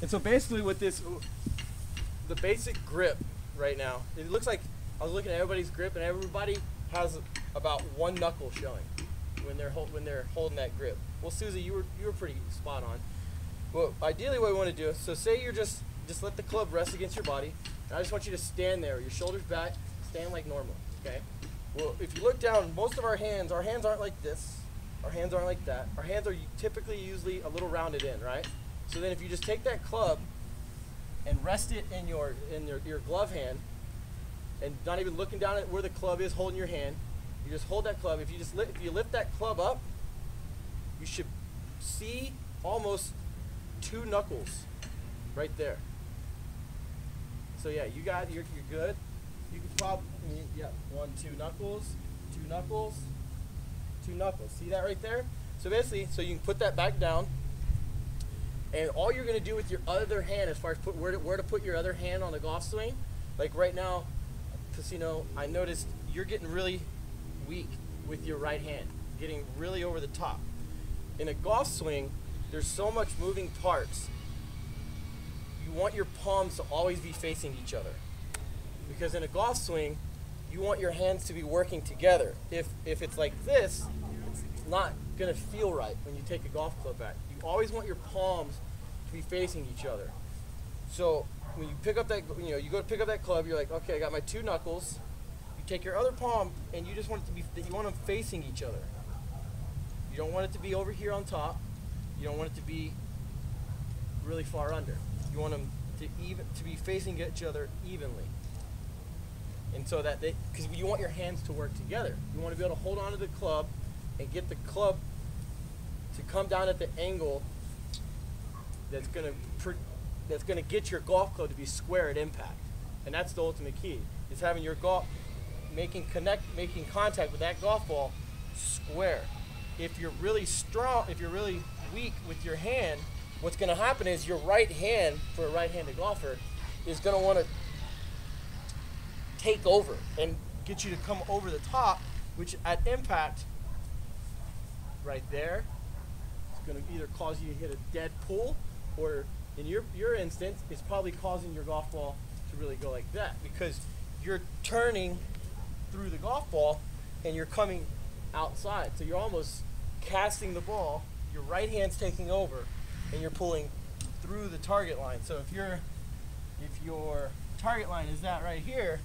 And so basically with this, the basic grip right now, it looks like I was looking at everybody's grip, and everybody has about one knuckle showing when they're holding that grip. Well, Susie, you were pretty spot on. Well, ideally what we want to do, so say you're just let the club rest against your body, and I just want you to stand there, your shoulders back, stand like normal, okay? Well, if you look down, most of our hands aren't like this, our hands aren't like that. Our hands are typically usually a little rounded in, right? So then if you just take that club and rest it in your glove hand, and not even looking down at where the club is holding your hand, you just hold that club. If you lift that club up, you should see almost two knuckles right there. So yeah, you're good. You can probably, yeah, two knuckles, two knuckles, two knuckles. See that right there? So basically, so you can put that back down, and all you're going to do with your other hand, as far as where to put your other hand on the golf swing, like right now, because I noticed you're getting really weak with your right hand, getting really over the top. In a golf swing, there's so much moving parts. You want your palms to always be facing each other, because in a golf swing, you want your hands to be working together. If it's like this, it's not going to feel right when you take a golf club back. You always want your palms to be facing each other. So when you pick up that, you go to pick up that club, you're like, okay, I got my two knuckles. You take your other palm, and you just want it to be, you want them facing each other. You don't want it to be over here on top. You don't want it to be really far under. You want them to be facing each other evenly. And so that because you want your hands to work together. You want to be able to hold on to the club and get the club to come down at the angle that's going to get your golf club to be square at impact. And that's the ultimate key, is having your golf making contact with that golf ball square. If you're really strong, if you're really weak with your hand, what's going to happen is your right hand, for a right-handed golfer, is going to want to take over and get you to come over the top, which at impact, right there, it's going to either cause you to hit a dead pull, or in your instance, it's probably causing your golf ball to really go like that, because you're turning through the golf ball and you're coming outside. So you're almost casting the ball, your right hand's taking over, and you're pulling through the target line. So if your target line is that right here,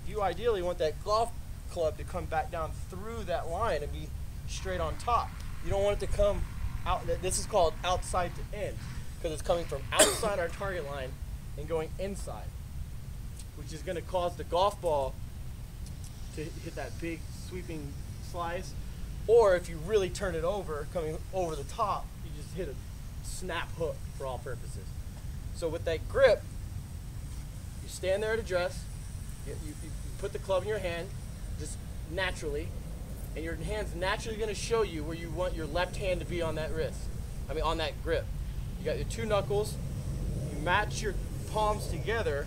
you ideally want that golf club to come back down through that line and be straight on top. You don't want it to come out. This is called outside to in, because it's coming from outside our target line and going inside, which is going to cause the golf ball to hit that big sweeping slice. Or if you really turn it over, coming over the top, you just hit a snap hook for all purposes. So with that grip, you stand there at address, you put the club in your hand, just naturally, and your hand's naturally going to show you where you want your left hand to be on that wrist. On that grip. You got your two knuckles, you match your palms together,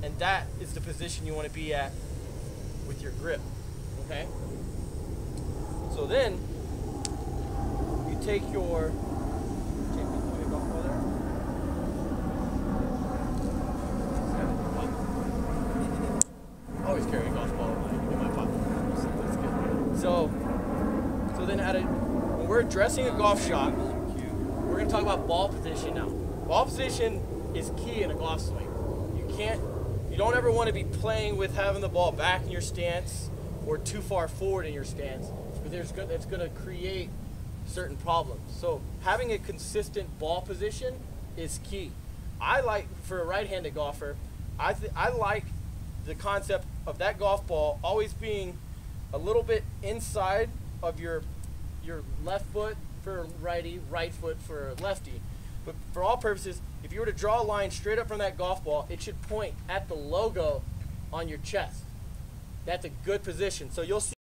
and that is the position you want to be at with your grip, okay? So then, you take your, golf ball there. Always carry a golf ball in my pocket. So that's good. So then when we're addressing a golf shot, we're going to talk about ball position now. Ball position is key in a golf swing. You don't ever want to be playing with having the ball back in your stance or too far forward in your stance, because it's going to create certain problems. So having a consistent ball position is key. For a right-handed golfer, I like the concept of that golf ball always being a little bit inside of your left foot for righty, right foot for lefty. But for all purposes, if you were to draw a line straight up from that golf ball, it should point at the logo on your chest. That's a good position. So you'll see